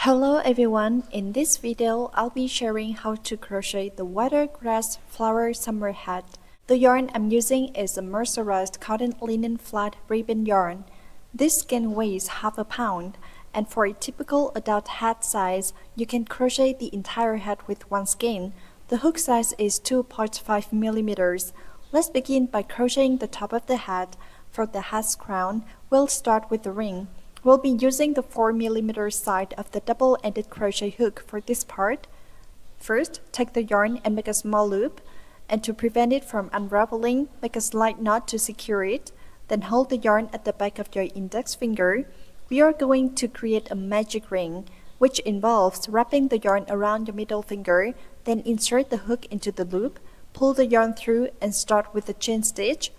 Hello everyone, in this video I'll be sharing how to crochet the Watergrass Flower Summer Hat. The yarn I'm using is a mercerized cotton linen flat ribbon yarn. This skein weighs half a pound, and for a typical adult hat size, you can crochet the entire hat with one skein. The hook size is 2 parts 5 mm. Let's begin by crocheting the top of the hat. For the hat's crown, we'll start with the ring. We'll be using the 4 mm side of the double-ended crochet hook for this part. First, take the yarn and make a small loop, and to prevent it from unraveling, make a slight knot to secure it. Then hold the yarn at the back of your index finger. We are going to create a magic ring, which involves wrapping the yarn around your middle finger, then insert the hook into the loop, pull the yarn through, and start with the chain stitch.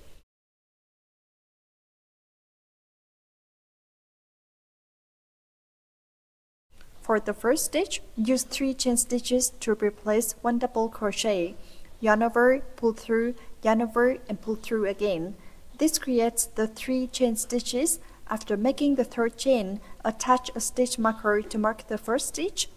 For the first stitch, use 3 chain stitches to replace 1 double crochet. Yarn over, pull through, yarn over, and pull through again. This creates the 3 chain stitches. After making the third chain, attach a stitch marker to mark the first stitch.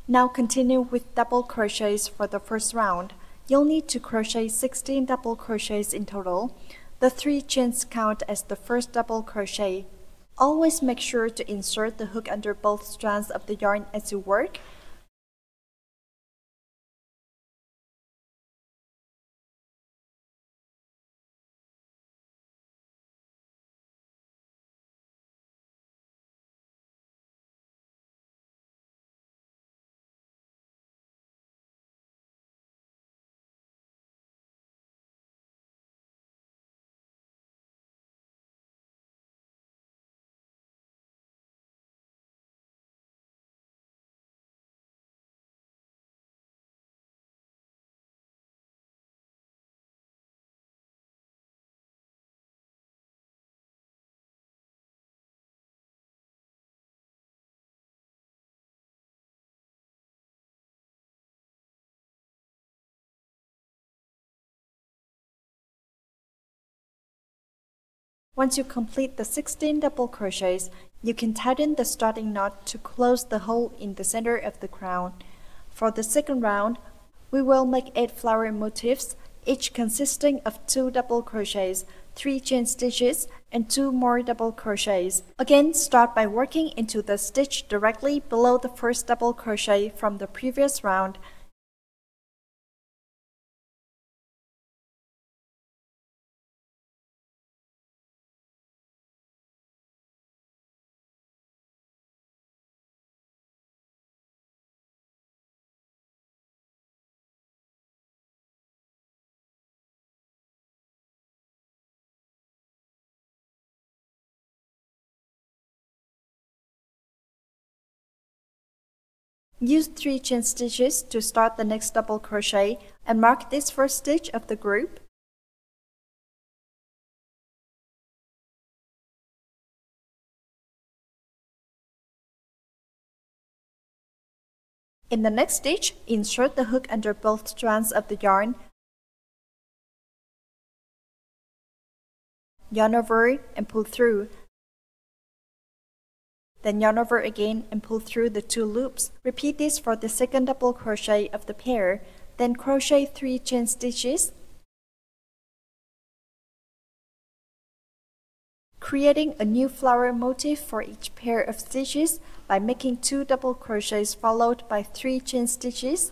Now continue with double crochets for the first round. You'll need to crochet 16 double crochets in total. The 3 chains count as the first double crochet. Always make sure to insert the hook under both strands of the yarn as you work. Once you complete the 16 double crochets, you can tighten the starting knot to close the hole in the center of the crown. For the second round, we will make 8 flower motifs, each consisting of 2 double crochets, 3 chain stitches, and 2 more double crochets. Again, start by working into the stitch directly below the first double crochet from the previous round. Use 3 chain stitches to start the next double crochet and mark this first stitch of the group. In the next stitch, insert the hook under both strands of the yarn, yarn over and pull through. Then yarn over again and pull through the 2 loops. Repeat this for the second double crochet of the pair. Then crochet 3 chain stitches, creating a new flower motif for each pair of stitches by making 2 double crochets followed by 3 chain stitches.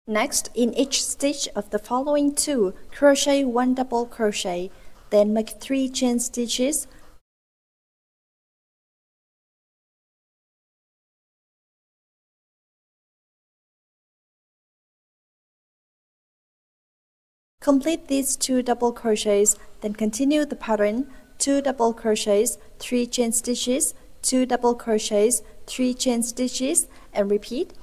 Next, in each stitch of the following two, crochet 1 double crochet, then make 3 chain stitches. Complete these 2 double crochets, then continue the pattern: 2 double crochets, 3 chain stitches, 2 double crochets, 3 chain stitches, and repeat.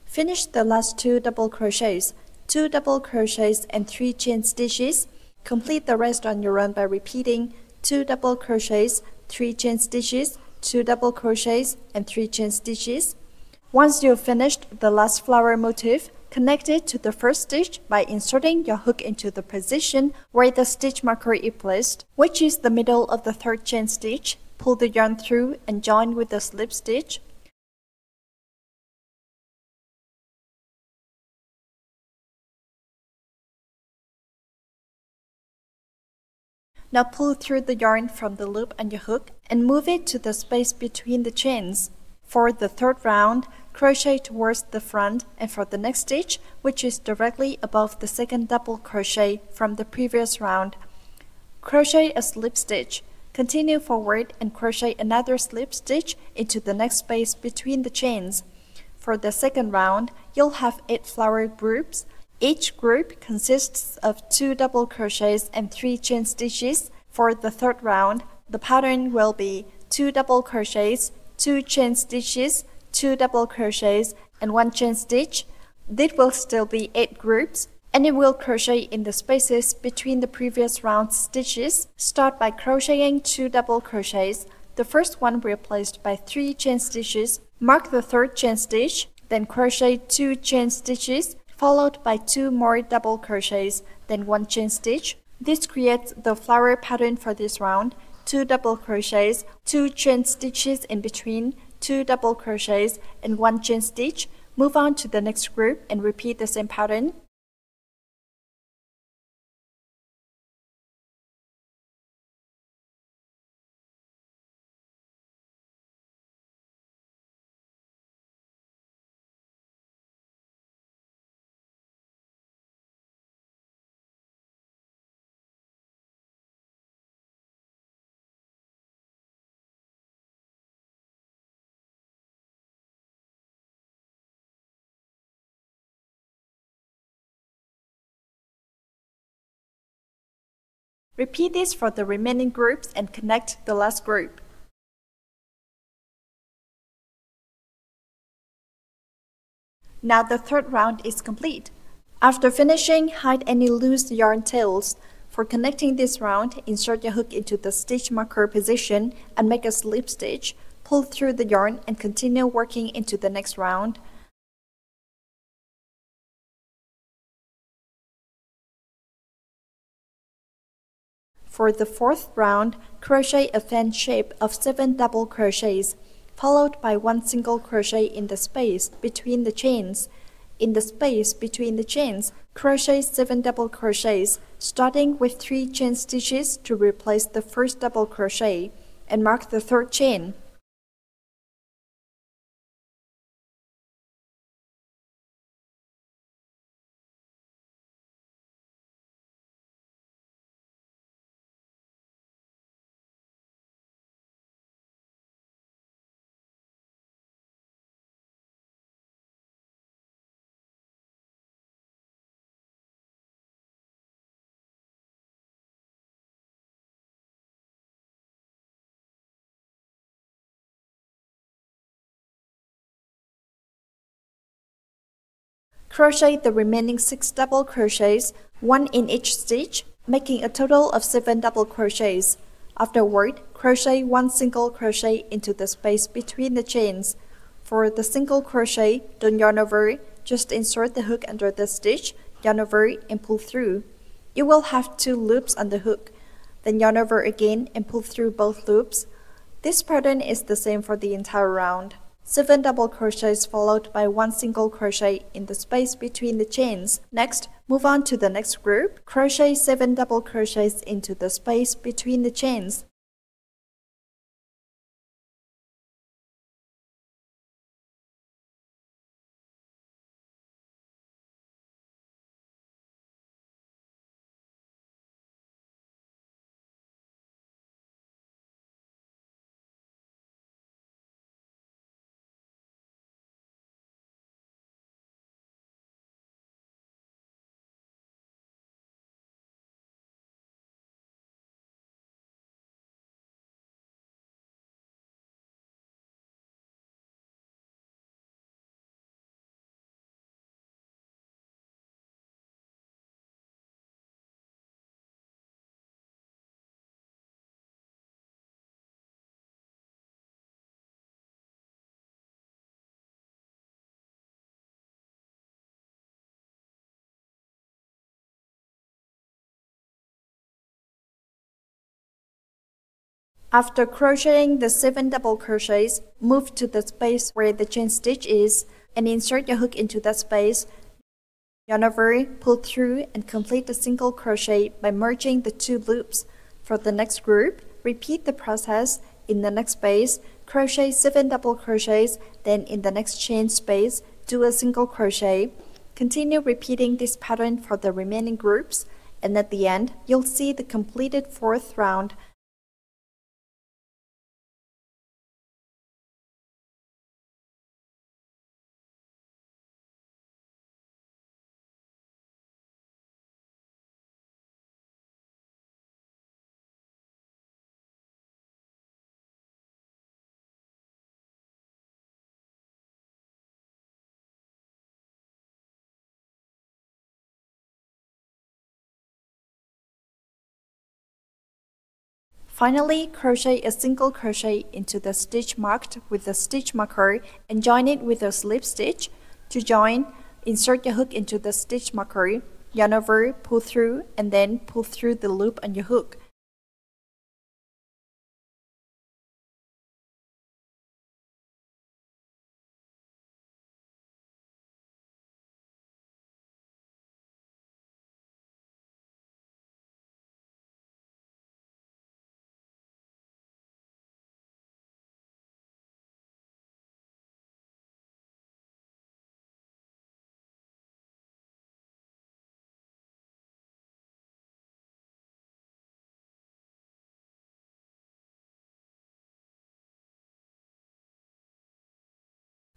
Finish the last 2 double crochets, 2 double crochets and 3 chain stitches. Complete the rest on your own by repeating 2 double crochets, 3 chain stitches, 2 double crochets, and 3 chain stitches. Once you've finished the last flower motif, connect it to the first stitch by inserting your hook into the position where the stitch marker is placed, which is the middle of the 3rd chain stitch. Pull the yarn through and join with the slip stitch. Now pull through the yarn from the loop on your hook and move it to the space between the chains. For the 3rd round, crochet towards the front, and for the next stitch, which is directly above the 2nd double crochet from the previous round, crochet a slip stitch. Continue forward and crochet another slip stitch into the next space between the chains. For the 2nd round, you'll have 8 flower groups. Each group consists of 2 double crochets and 3 chain stitches. For the 3rd round, the pattern will be 2 double crochets, 2 chain stitches, 2 double crochets, and 1 chain stitch. This will still be 8 groups, and it will crochet in the spaces between the previous round's stitches. Start by crocheting 2 double crochets, the first one replaced by 3 chain stitches. Mark the 3rd chain stitch, then crochet 2 chain stitches, followed by 2 more double crochets, then 1 chain stitch. This creates the flower pattern for this round: 2 double crochets, 2 chain stitches in between, 2 double crochets, and 1 chain stitch. Move on to the next group and repeat the same pattern. Repeat this for the remaining groups and connect the last group. Now the 3rd round is complete. After finishing, hide any loose yarn tails. For connecting this round, insert your hook into the stitch marker position and make a slip stitch. Pull through the yarn and continue working into the next round. For the 4th round, crochet a fan shape of 7 double crochets, followed by 1 single crochet in the space between the chains. In the space between the chains, crochet 7 double crochets, starting with 3 chain stitches to replace the first double crochet, and mark the 3rd chain. Crochet the remaining 6 double crochets, 1 in each stitch, making a total of 7 double crochets. Afterward, crochet 1 single crochet into the space between the chains. For the single crochet, don't yarn over, just insert the hook under the stitch, yarn over, and pull through. You will have 2 loops on the hook. Then yarn over again and pull through both loops. This pattern is the same for the entire round. 7 double crochets followed by 1 single crochet in the space between the chains. Next, move on to the next group. Crochet 7 double crochets into the space between the chains. After crocheting the 7 double crochets, move to the space where the chain stitch is and insert your hook into that space. Yarn over, pull through, and complete the single crochet by merging the 2 loops. For the next group, repeat the process. In the next space, crochet 7 double crochets, then in the next chain space, do a single crochet. Continue repeating this pattern for the remaining groups, and at the end, you'll see the completed 4th round. Finally, crochet a single crochet into the stitch marked with the stitch marker and join it with a slip stitch. To join, insert your hook into the stitch marker, yarn over, pull through, and then pull through the loop on your hook.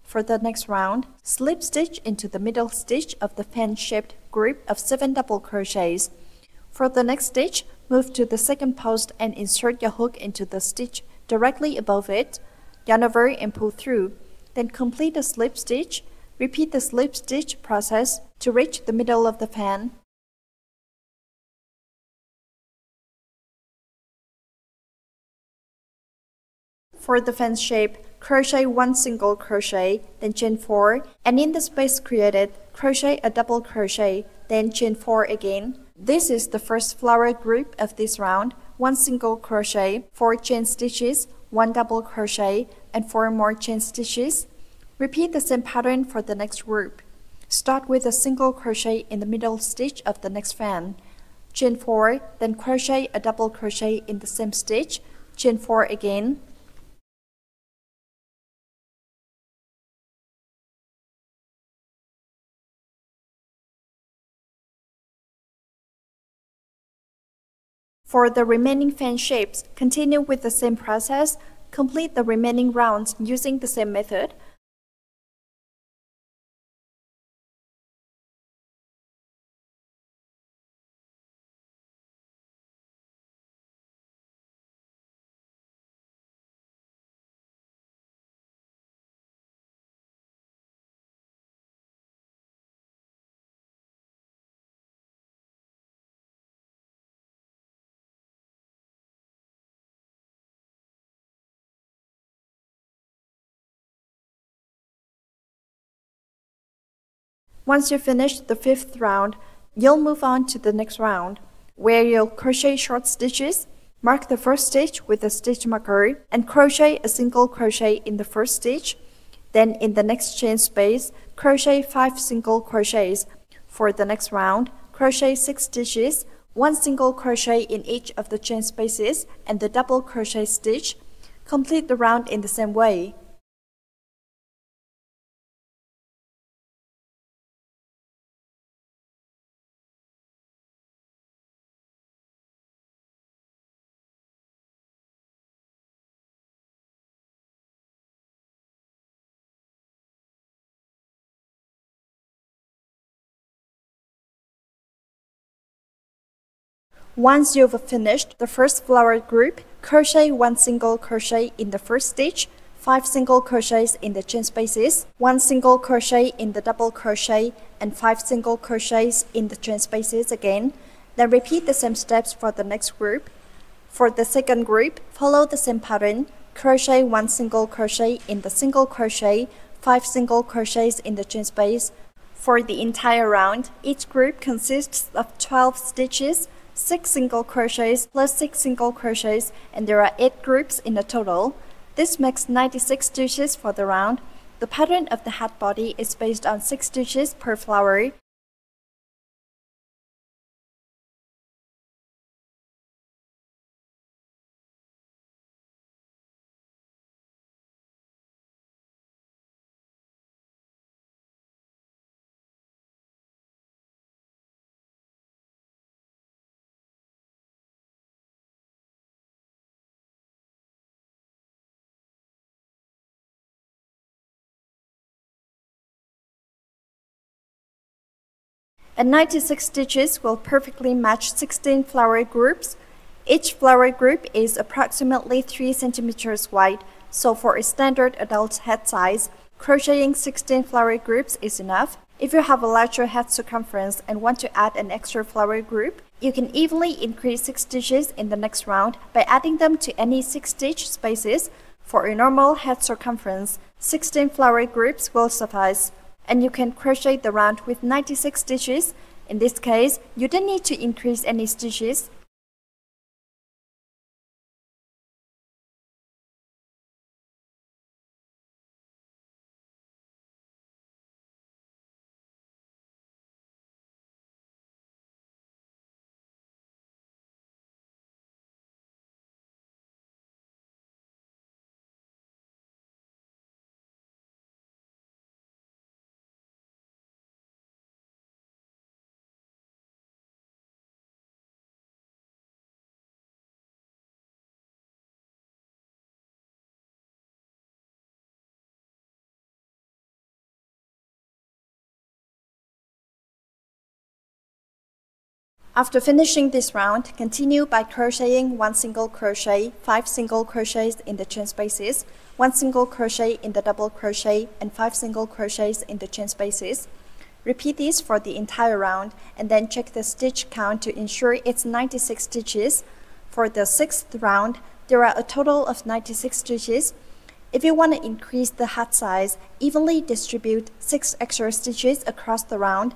For the next round, slip stitch into the middle stitch of the fan-shaped group of 7 double crochets. For the next stitch, move to the second post and insert your hook into the stitch directly above it. Yarn over and pull through. Then complete a slip stitch. Repeat the slip stitch process to reach the middle of the fan. For the fan shape, crochet 1 single crochet, then chain 4, and in the space created, crochet a double crochet, then chain 4 again. This is the first flower group of this round. 1 single crochet, 4 chain stitches, 1 double crochet, and 4 more chain stitches. Repeat the same pattern for the next group. Start with a single crochet in the middle stitch of the next fan. Chain 4, then crochet a double crochet in the same stitch, chain 4 again. For the remaining fan shapes, continue with the same process. Complete the remaining rounds using the same method. Once you finish the 5th round, you'll move on to the next round, where you'll crochet short stitches, mark the first stitch with a stitch marker, and crochet a single crochet in the first stitch. Then in the next chain space, crochet 5 single crochets. For the next round, crochet 6 stitches, 1 single crochet in each of the chain spaces, and the double crochet stitch. Complete the round in the same way. Once you've finished the first flower group, crochet 1 single crochet in the first stitch, 5 single crochets in the chain spaces, 1 single crochet in the double crochet, and 5 single crochets in the chain spaces again. Then repeat the same steps for the next group. For the second group, follow the same pattern. Crochet 1 single crochet in the single crochet, 5 single crochets in the chain space. For the entire round, each group consists of 12 stitches. 6 single crochets plus 6 single crochets, and there are 8 groups in a total. This makes 96 stitches for the round. The pattern of the hat body is based on 6 stitches per flower. And 96 stitches will perfectly match 16 flower groups. Each flower group is approximately 3 centimeters wide, so for a standard adult hat size, crocheting 16 flower groups is enough. If you have a larger hat circumference and want to add an extra flower group, you can evenly increase 6 stitches in the next round by adding them to any 6 stitch spaces. For a normal hat circumference, 16 flower groups will suffice, and you can crochet the round with 96 stitches. In this case, you don't need to increase any stitches. After finishing this round, continue by crocheting 1 single crochet, 5 single crochets in the chain spaces, 1 single crochet in the double crochet, and 5 single crochets in the chain spaces. Repeat this for the entire round, and then check the stitch count to ensure it's 96 stitches. For the 6th round, there are a total of 96 stitches. If you want to increase the hat size, evenly distribute 6 extra stitches across the round.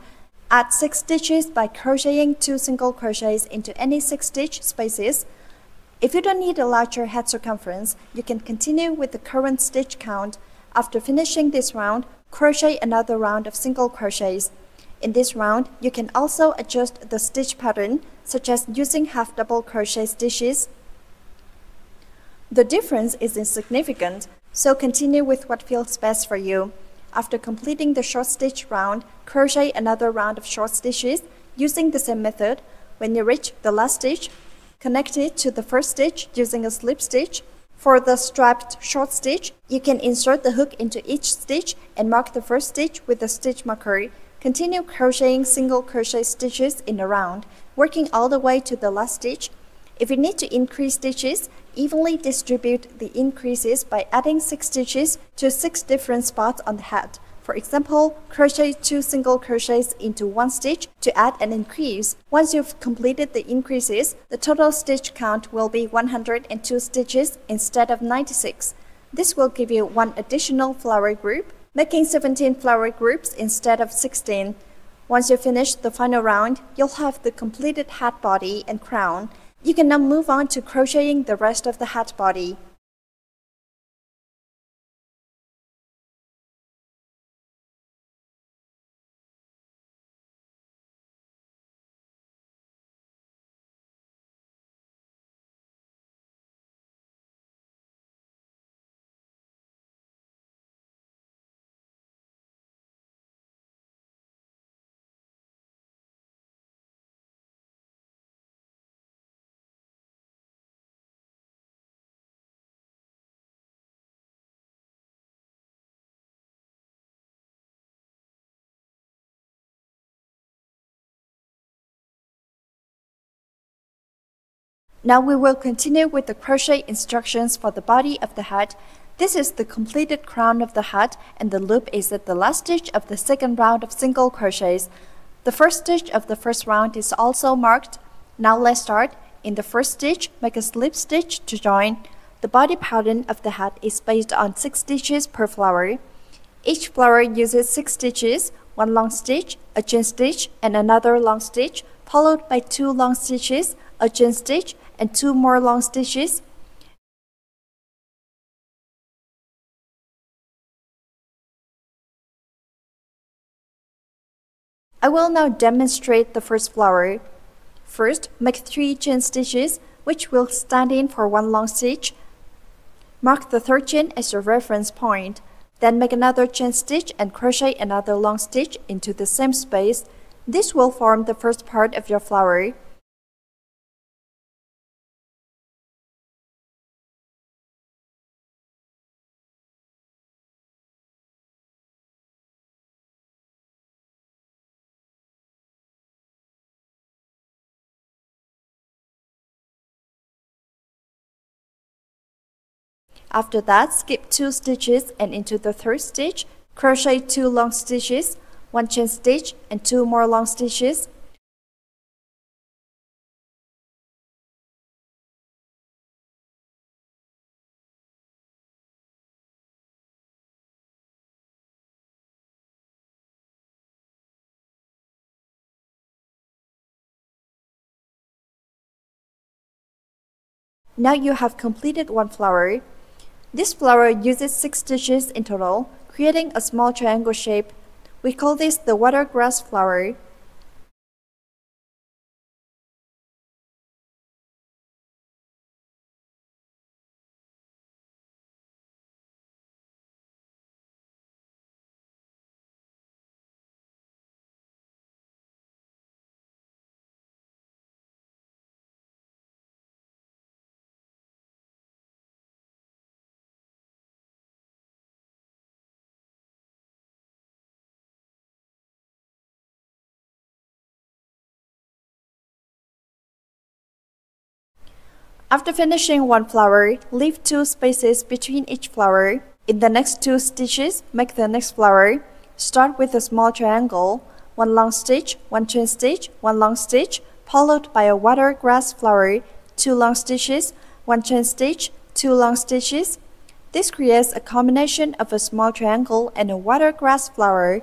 Add 6 stitches by crocheting 2 single crochets into any 6 stitch spaces. If you don't need a larger hat circumference, you can continue with the current stitch count. After finishing this round, crochet another round of single crochets. In this round, you can also adjust the stitch pattern, such as using half double crochet stitches. The difference is insignificant, so continue with what feels best for you. After completing the short stitch round, crochet another round of short stitches using the same method. When you reach the last stitch, connect it to the first stitch using a slip stitch. For the striped short stitch, you can insert the hook into each stitch and mark the first stitch with a stitch marker. Continue crocheting single crochet stitches in a round, working all the way to the last stitch. If you need to increase stitches, evenly distribute the increases by adding 6 stitches to 6 different spots on the hat. For example, crochet 2 single crochets into 1 stitch to add an increase. Once you've completed the increases, the total stitch count will be 102 stitches instead of 96. This will give you 1 additional flower group, making 17 flower groups instead of 16. Once you finish the final round, you'll have the completed hat body and crown. You can now move on to crocheting the rest of the hat body. Now we will continue with the crochet instructions for the body of the hat. This is the completed crown of the hat, and the loop is at the last stitch of the second round of single crochets. The first stitch of the first round is also marked. Now let's start. In the first stitch, make a slip stitch to join. The body pattern of the hat is based on 6 stitches per flower. Each flower uses 6 stitches, 1 long stitch, a chain stitch, and another long stitch followed by 2 long stitches, a chain stitch, and 2 more long stitches. I will now demonstrate the first flower. First, make 3 chain stitches, which will stand in for 1 long stitch. Mark the third chain as your reference point. Then make another chain stitch and crochet another long stitch into the same space. This will form the first part of your flower. After that, skip 2 stitches and into the third stitch, crochet 2 long stitches, 1 chain stitch, and 2 more long stitches. Now you have completed 1 flower. This flower uses 6 stitches in total, creating a small triangle shape. We call this the watergrass flower. After finishing 1 flower, leave 2 spaces between each flower. In the next 2 stitches, make the next flower. Start with a small triangle, 1 long stitch, 1 chain stitch, 1 long stitch, followed by a watergrass flower, 2 long stitches, 1 chain stitch, 2 long stitches. This creates a combination of a small triangle and a watergrass flower.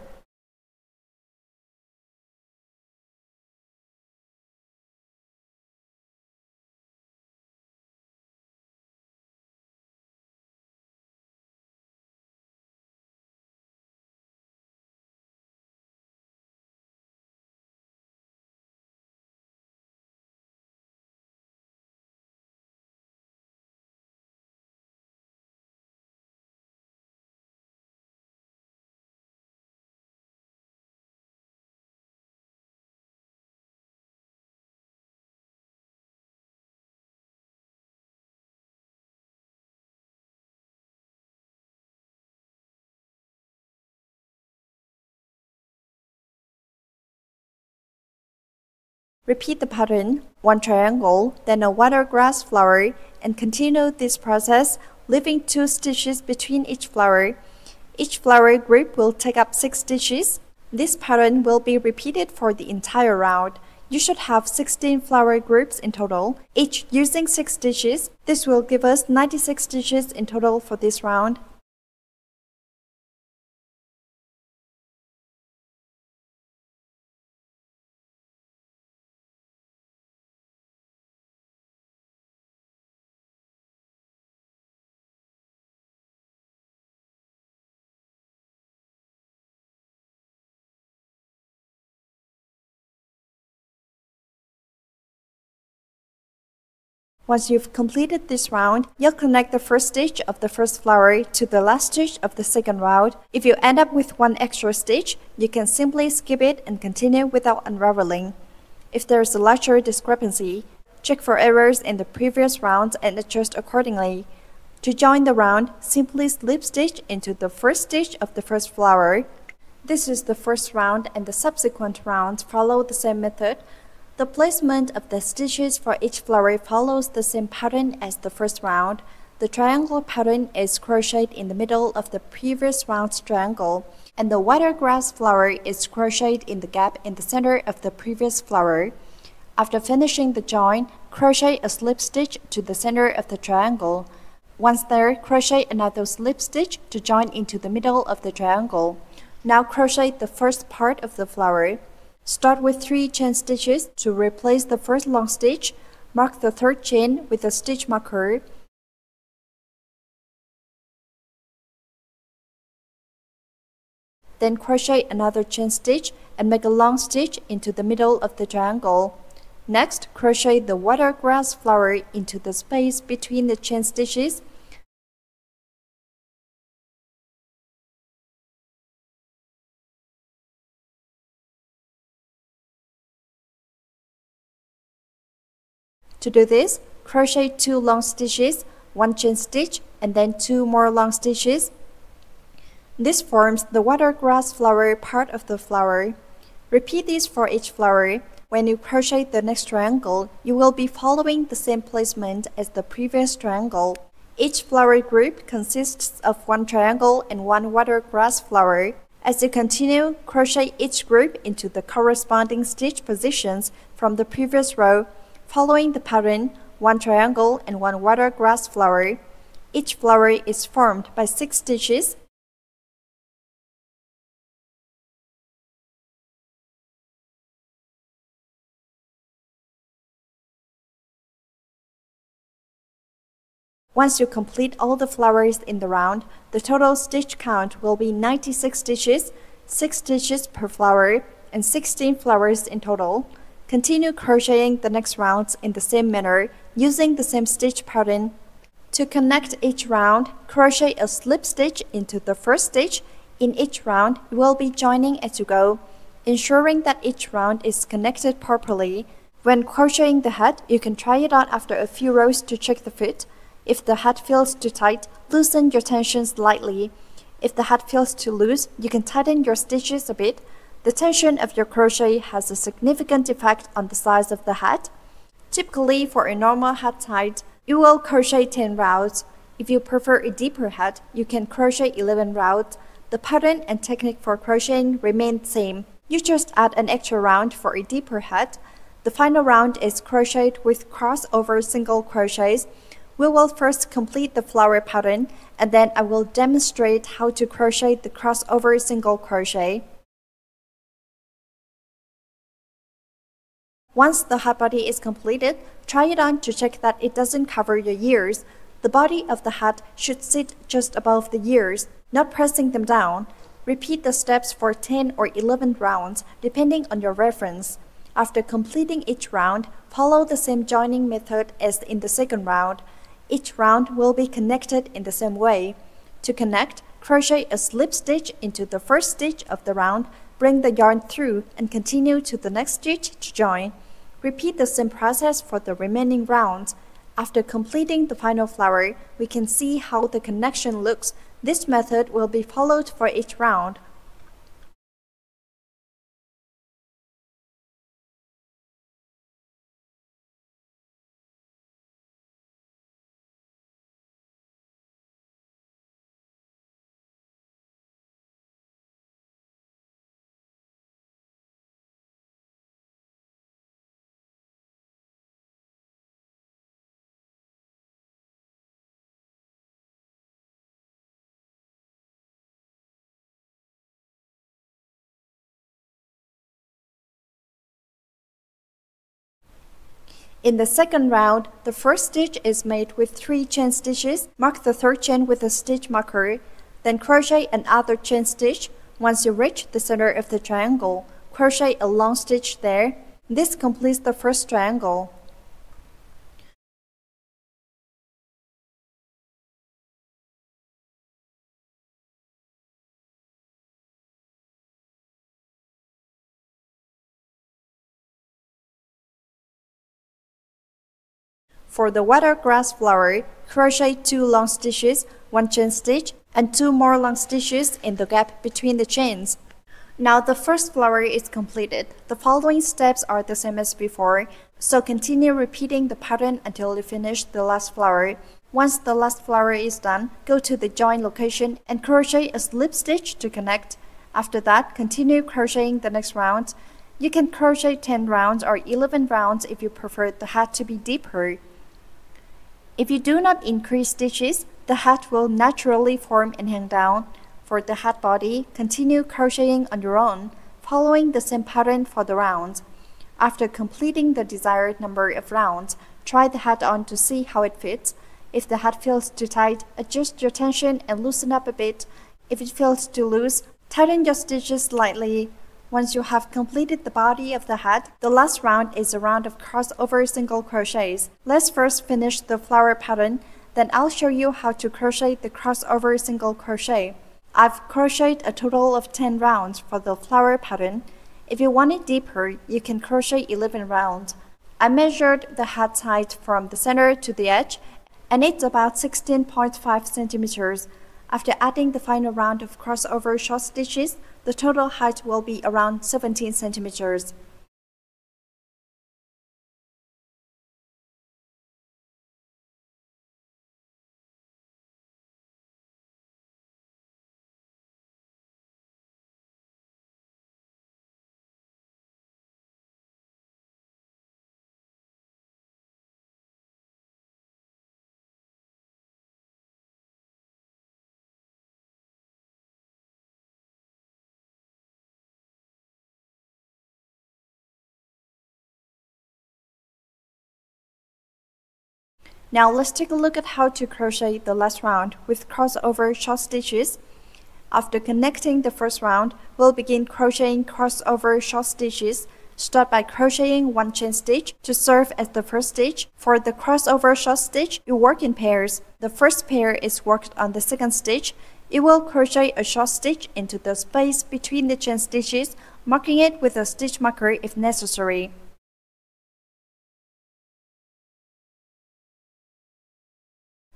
Repeat the pattern, 1 triangle, then a watergrass flower, and continue this process, leaving 2 stitches between each flower. Each flower group will take up 6 stitches. This pattern will be repeated for the entire round. You should have 16 flower groups in total, each using 6 stitches. This will give us 96 stitches in total for this round. Once you've completed this round, you'll connect the first stitch of the first flower to the last stitch of the second round. If you end up with 1 extra stitch, you can simply skip it and continue without unraveling. If there is a larger discrepancy, check for errors in the previous rounds and adjust accordingly. To join the round, simply slip stitch into the first stitch of the first flower. This is the first round, and the subsequent rounds follow the same method. The placement of the stitches for each flower follows the same pattern as the first round. The triangle pattern is crocheted in the middle of the previous round's triangle, and the watergrass flower is crocheted in the gap in the center of the previous flower. After finishing the join, crochet a slip stitch to the center of the triangle. Once there, crochet another slip stitch to join into the middle of the triangle. Now crochet the first part of the flower. Start with 3 chain stitches to replace the first long stitch. Mark the third chain with a stitch marker. Then crochet another chain stitch and make a long stitch into the middle of the triangle. Next, crochet the watergrass flower into the space between the chain stitches. To do this, crochet 2 long stitches, 1 chain stitch, and then 2 more long stitches. This forms the watergrass flower part of the flower. Repeat this for each flower. When you crochet the next triangle, you will be following the same placement as the previous triangle. Each flower group consists of 1 triangle and 1 watergrass flower. As you continue, crochet each group into the corresponding stitch positions from the previous row, following the pattern 1 triangle and 1 watergrass flower. Each flower is formed by 6 stitches. Once you complete all the flowers in the round, the total stitch count will be 96 stitches, 6 stitches per flower, and 16 flowers in total. Continue crocheting the next rounds in the same manner, using the same stitch pattern. To connect each round, crochet a slip stitch into the first stitch. In each round, you will be joining as you go, ensuring that each round is connected properly. When crocheting the hat, you can try it on after a few rows to check the fit. If the hat feels too tight, loosen your tension slightly. If the hat feels too loose, you can tighten your stitches a bit. The tension of your crochet has a significant effect on the size of the hat. Typically, for a normal hat height, you will crochet 10 rounds. If you prefer a deeper hat, you can crochet 11 rounds. The pattern and technique for crocheting remain the same. You just add an extra round for a deeper hat. The final round is crocheted with crossover single crochets. We will first complete the flower pattern, and then I will demonstrate how to crochet the crossover single crochet. Once the hat body is completed, try it on to check that it doesn't cover your ears. The body of the hat should sit just above the ears, not pressing them down. Repeat the steps for 10 or 11 rounds, depending on your reference. After completing each round, follow the same joining method as in the second round. Each round will be connected in the same way. To connect, crochet a slip stitch into the first stitch of the round, bring the yarn through, and continue to the next stitch to join. Repeat the same process for the remaining rounds. After completing the final flower, we can see how the connection looks. This method will be followed for each round. In the second round, the first stitch is made with 3 chain stitches. Mark the third chain with a stitch marker. Then crochet another chain stitch. Once you reach the center of the triangle, crochet a long stitch there. This completes the first triangle. For the watergrass flower, crochet 2 long stitches, 1 chain stitch, and 2 more long stitches in the gap between the chains. Now the first flower is completed. The following steps are the same as before, so continue repeating the pattern until you finish the last flower. Once the last flower is done, go to the join location and crochet a slip stitch to connect. After that, continue crocheting the next round. You can crochet 10 rounds or 11 rounds if you prefer the hat to be deeper. If you do not increase stitches, the hat will naturally form and hang down. For the hat body, continue crocheting on your own. following the same pattern for the rounds. After completing the desired number of rounds, try the hat on to see how it fits. If the hat feels too tight, adjust your tension and loosen up a bit. If it feels too loose, tighten your stitches slightly. Once you have completed the body of the hat, the last round is a round of crossover single crochets. Let's first finish the flower pattern, then I'll show you how to crochet the crossover single crochet. I've crocheted a total of 10 rounds for the flower pattern. If you want it deeper, you can crochet 11 rounds. I measured the hat height from the center to the edge, and it's about 16.5 centimeters. After adding the final round of crossover short stitches, the total height will be around 17 centimeters. Now let's take a look at how to crochet the last round with crossover short stitches. After connecting the first round, we'll begin crocheting crossover short stitches. Start by crocheting one chain stitch to serve as the first stitch. For the crossover short stitch, you work in pairs. The first pair is worked on the second stitch. You will crochet a short stitch into the space between the chain stitches, marking it with a stitch marker if necessary.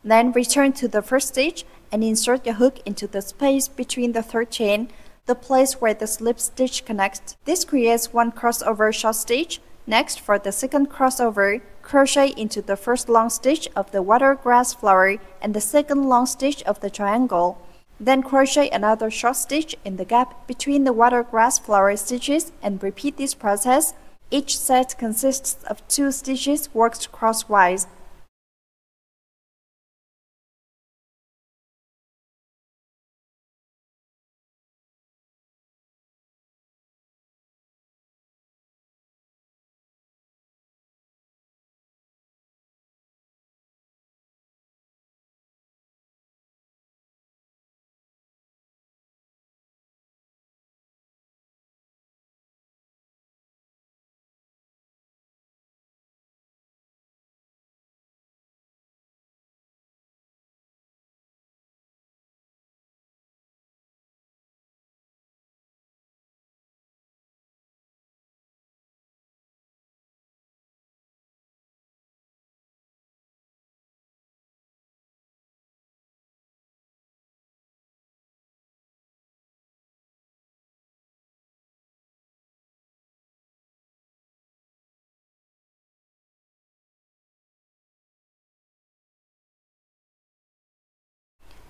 Then return to the first stitch and insert your hook into the space between the third chain, the place where the slip stitch connects. This creates one crossover short stitch. Next, for the second crossover, crochet into the first long stitch of the watergrass flower and the second long stitch of the triangle. Then crochet another short stitch in the gap between the watergrass flower stitches and repeat this process. Each set consists of 2 stitches worked crosswise.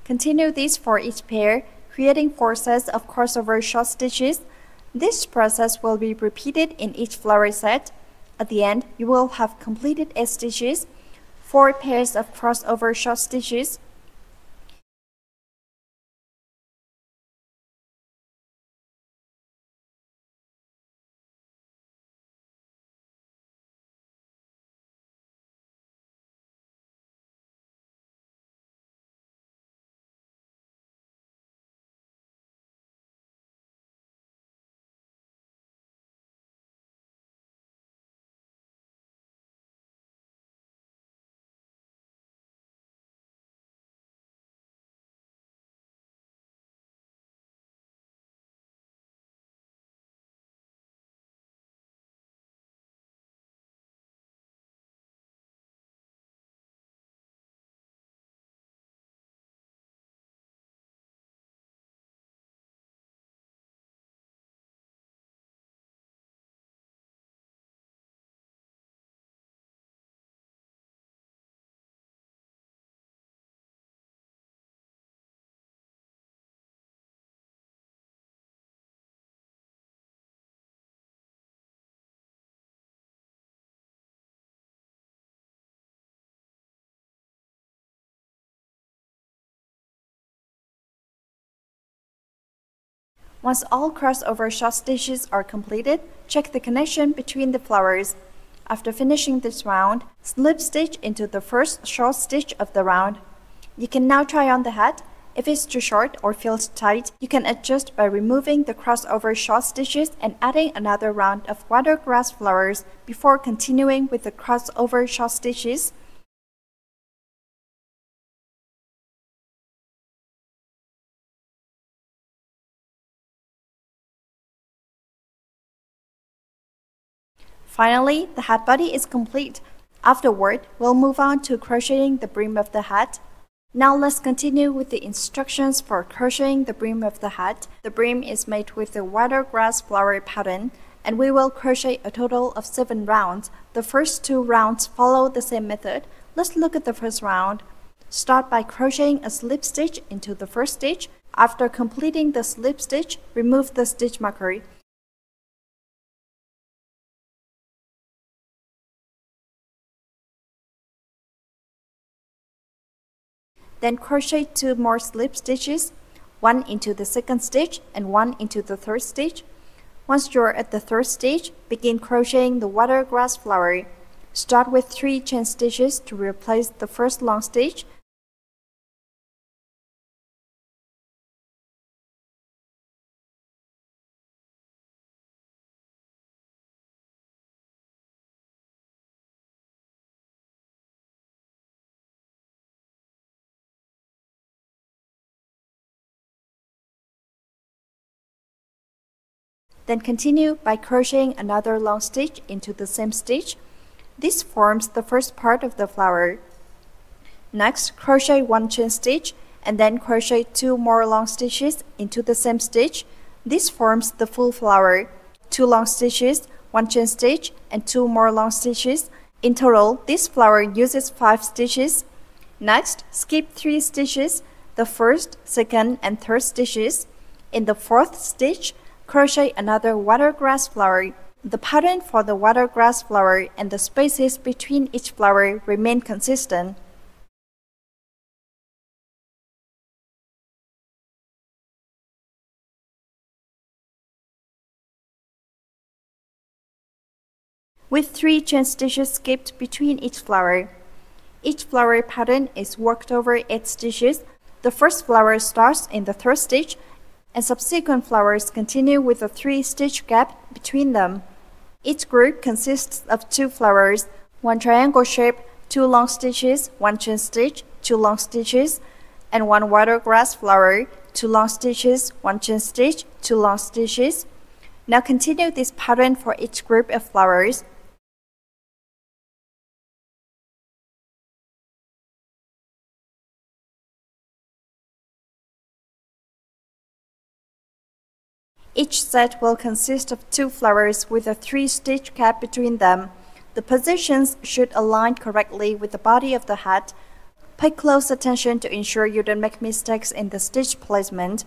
Continue this for each pair, creating 4 sets of crossover short stitches. This process will be repeated in each flower set. At the end, you will have completed 8 stitches, 4 pairs of crossover short stitches. Once all crossover short stitches are completed, check the connection between the flowers. After finishing this round, slip stitch into the first short stitch of the round. You can now try on the hat. If it's too short or feels tight, you can adjust by removing the crossover short stitches and adding another round of watergrass flowers before continuing with the crossover short stitches. Finally, the hat body is complete. Afterward, we'll move on to crocheting the brim of the hat. Now let's continue with the instructions for crocheting the brim of the hat. The brim is made with the watergrass flower pattern, and we will crochet a total of 7 rounds. The first 2 rounds follow the same method. Let's look at the first round. Start by crocheting a slip stitch into the first stitch. After completing the slip stitch, remove the stitch marker. Then crochet 2 more slip stitches, one into the second stitch and one into the third stitch. Once you're at the third stitch, begin crocheting the watergrass flower. Start with 3 chain stitches to replace the first long stitch. Then continue by crocheting another long stitch into the same stitch. This forms the first part of the flower. Next, crochet 1 chain stitch and then crochet 2 more long stitches into the same stitch. This forms the full flower. 2 long stitches, 1 chain stitch, and 2 more long stitches. In total, this flower uses 5 stitches. Next, skip 3 stitches, the first, second, and third stitches. In the fourth stitch, crochet another watergrass flower. The pattern for the watergrass flower and the spaces between each flower remain consistent. With 3 chain stitches skipped between each flower. Each flower pattern is worked over 8 stitches. The first flower starts in the third stitch, and subsequent flowers continue with a 3-stitch gap between them. Each group consists of 2 flowers, 1 triangle shape, 2 long stitches, 1 chain stitch, 2 long stitches, and 1 watergrass flower, 2 long stitches, 1 chain stitch, 2 long stitches. Now continue this pattern for each group of flowers. Each set will consist of 2 flowers with a 3-stitch gap between them. The positions should align correctly with the body of the hat. Pay close attention to ensure you don't make mistakes in the stitch placement.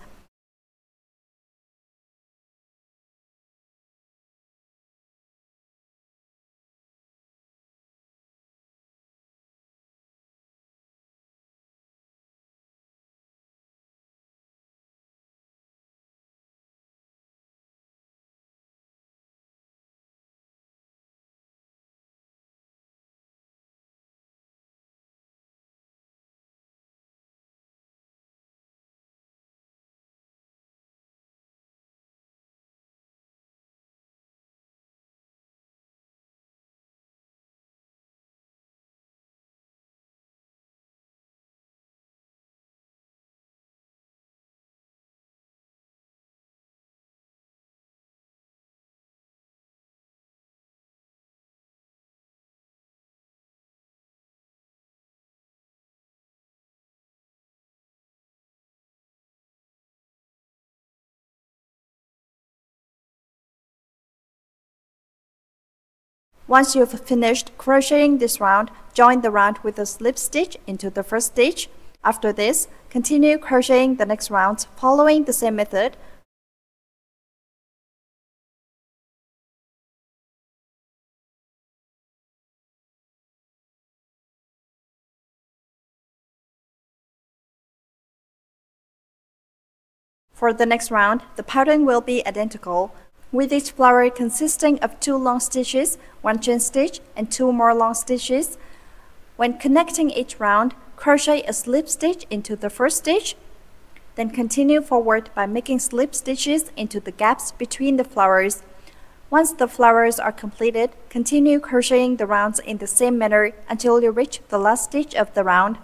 Once you've finished crocheting this round, join the round with a slip stitch into the first stitch. After this, continue crocheting the next round following the same method. For the next round, the pattern will be identical, with each flower consisting of 2 long stitches, 1 chain stitch, and 2 more long stitches. When connecting each round, crochet a slip stitch into the first stitch, then continue forward by making slip stitches into the gaps between the flowers. Once the flowers are completed, continue crocheting the rounds in the same manner until you reach the last stitch of the round.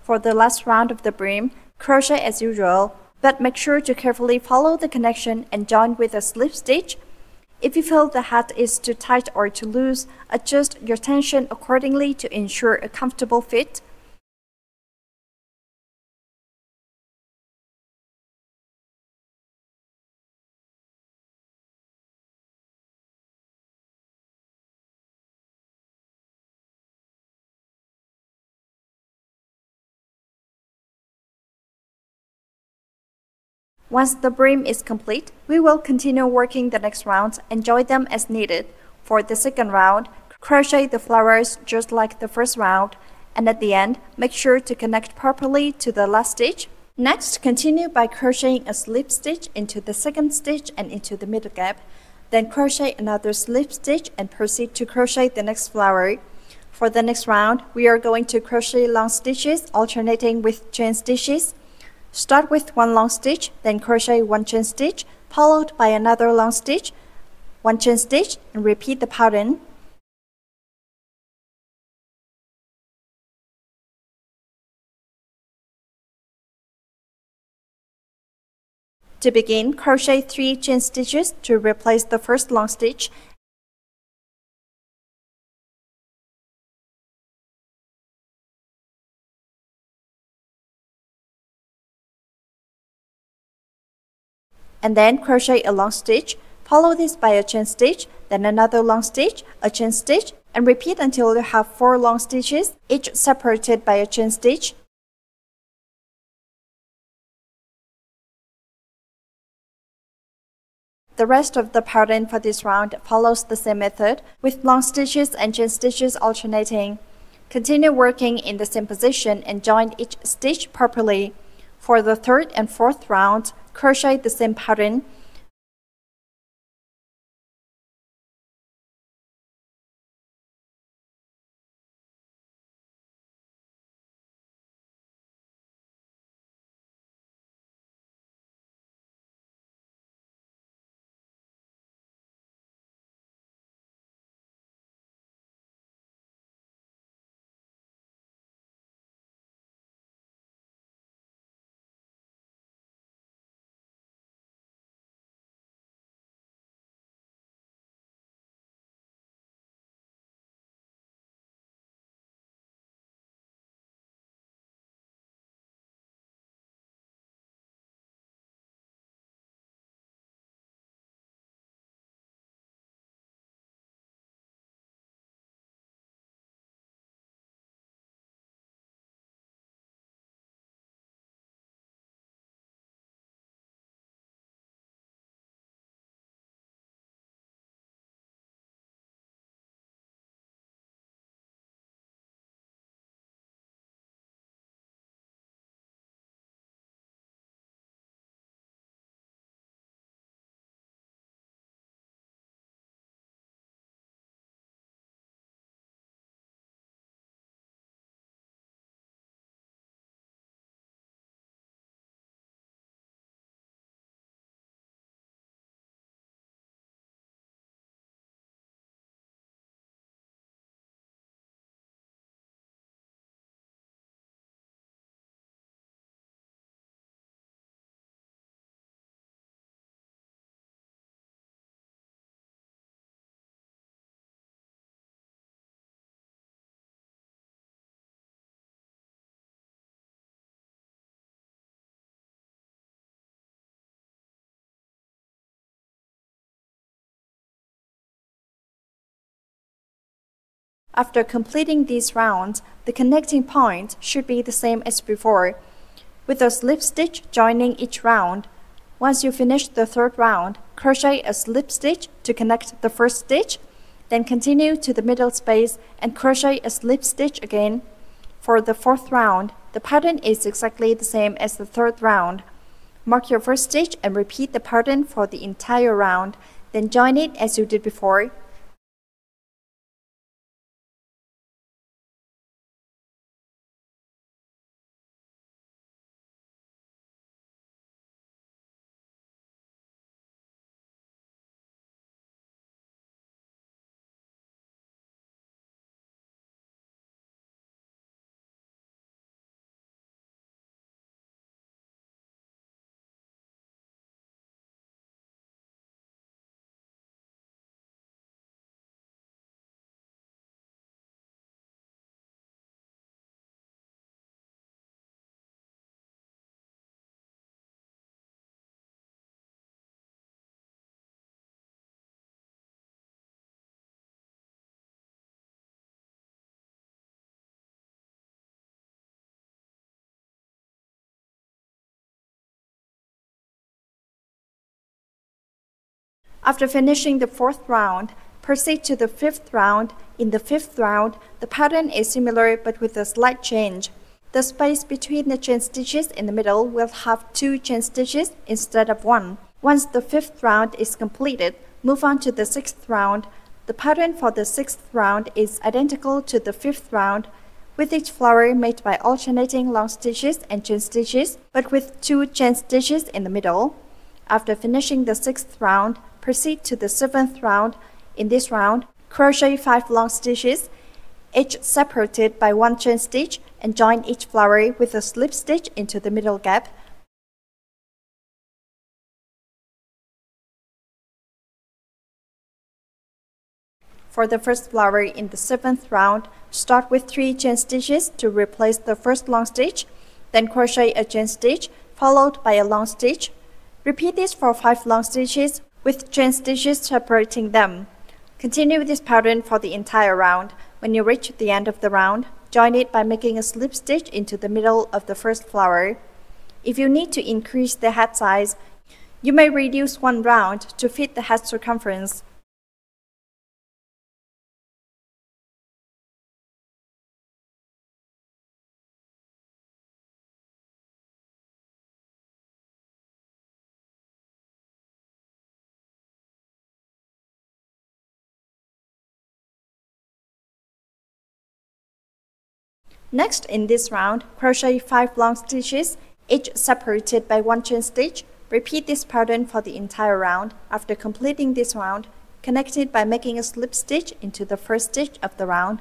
For the last round of the brim, crochet as usual, but make sure to carefully follow the connection and join with a slip stitch. If you feel the hat is too tight or too loose, adjust your tension accordingly to ensure a comfortable fit. Once the brim is complete, we will continue working the next rounds and join them as needed. For the second round, crochet the flowers just like the first round, and at the end, make sure to connect properly to the last stitch. Next, continue by crocheting a slip stitch into the second stitch and into the middle gap. Then crochet another slip stitch and proceed to crochet the next flower. For the next round, we are going to crochet long stitches alternating with chain stitches. Start with 1 long stitch, then crochet 1 chain stitch, followed by another long stitch, 1 chain stitch, and repeat the pattern. To begin, crochet 3 chain stitches to replace the first long stitch. And then crochet a long stitch, follow this by a chain stitch, then another long stitch, a chain stitch, and repeat until you have 4 long stitches, each separated by a chain stitch. The rest of the pattern for this round follows the same method, with long stitches and chain stitches alternating. Continue working in the same position and join each stitch properly. For the third and fourth rounds, crochet the same pattern. After completing these rounds, the connecting point should be the same as before, with a slip stitch joining each round. Once you finish the third round, crochet a slip stitch to connect the first stitch, then continue to the middle space and crochet a slip stitch again. For the fourth round, the pattern is exactly the same as the third round. Mark your first stitch and repeat the pattern for the entire round, then join it as you did before. After finishing the fourth round, proceed to the fifth round. In the fifth round, the pattern is similar but with a slight change. The space between the chain stitches in the middle will have 2 chain stitches instead of 1. Once the fifth round is completed, move on to the sixth round. The pattern for the sixth round is identical to the fifth round, with each flower made by alternating long stitches and chain stitches, but with 2 chain stitches in the middle. After finishing the sixth round, proceed to the seventh round. In this round, crochet 5 long stitches, each separated by 1 chain stitch, and join each flower with a slip stitch into the middle gap. For the first flower in the seventh round, start with 3 chain stitches to replace the first long stitch, then crochet a chain stitch followed by a long stitch. Repeat this for 5 long stitches with chain stitches separating them. Continue this pattern for the entire round. When you reach the end of the round, join it by making a slip stitch into the middle of the first flower. If you need to increase the hat size, you may reduce one round to fit the hat circumference. Next, in this round, crochet 5 long stitches, each separated by 1 chain stitch. Repeat this pattern for the entire round. After completing this round, connect it by making a slip stitch into the first stitch of the round.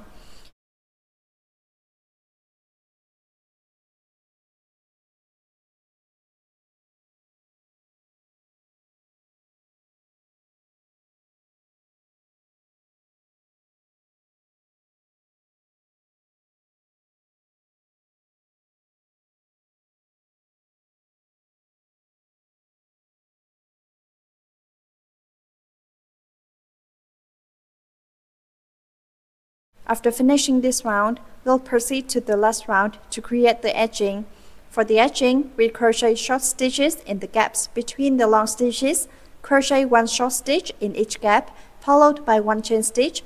After finishing this round, we'll proceed to the last round to create the edging. For the edging, we crochet short stitches in the gaps between the long stitches. Crochet 1 short stitch in each gap, followed by 1 chain stitch.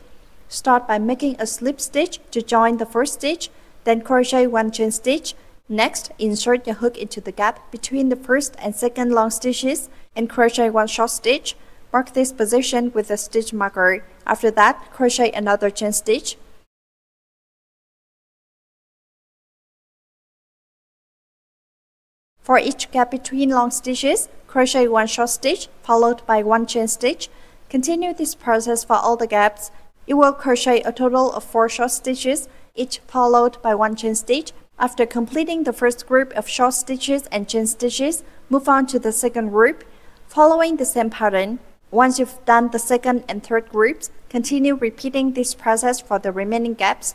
Start by making a slip stitch to join the first stitch, then crochet 1 chain stitch. Next, insert your hook into the gap between the first and second long stitches and crochet 1 short stitch. Mark this position with a stitch marker. After that, crochet another chain stitch. For each gap between long stitches, crochet 1 short stitch followed by 1 chain stitch. Continue this process for all the gaps. You will crochet a total of 4 short stitches, each followed by 1 chain stitch. After completing the first group of short stitches and chain stitches, move on to the second group, following the same pattern. Once you've done the second and third groups, continue repeating this process for the remaining gaps.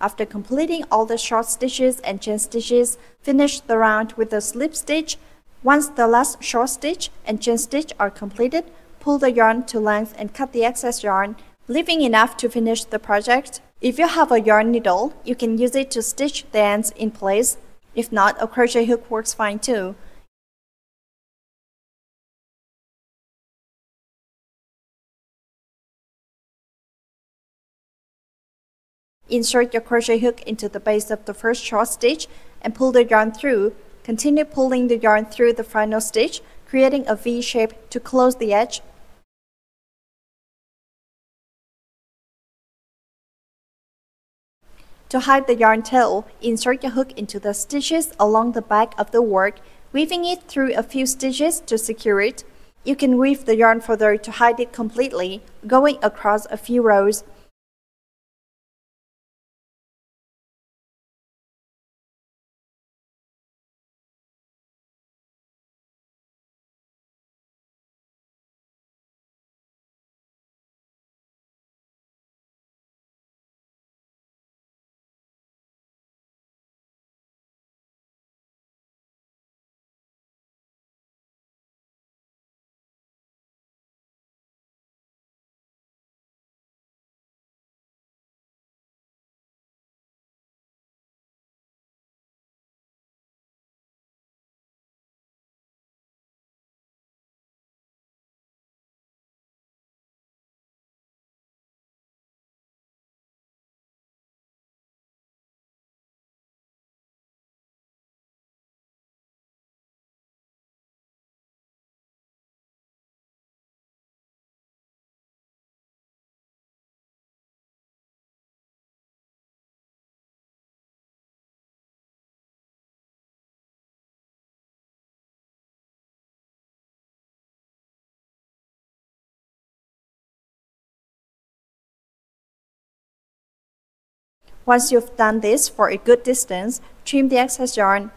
After completing all the short stitches and chain stitches, finish the round with a slip stitch. Once the last short stitch and chain stitch are completed, pull the yarn to length and cut the excess yarn, leaving enough to finish the project. If you have a yarn needle, you can use it to stitch the ends in place. If not, a crochet hook works fine too. Insert your crochet hook into the base of the first short stitch and pull the yarn through. Continue pulling the yarn through the final stitch, creating a V shape to close the edge. To hide the yarn tail, insert your hook into the stitches along the back of the work, weaving it through a few stitches to secure it. You can weave the yarn further to hide it completely, going across a few rows. Once you've done this for a good distance, trim the excess yarn.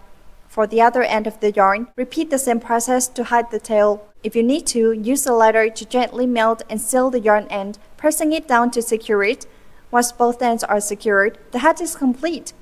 For the other end of the yarn, repeat the same process to hide the tail. If you need to, use a lighter to gently melt and seal the yarn end, pressing it down to secure it. Once both ends are secured, the hat is complete.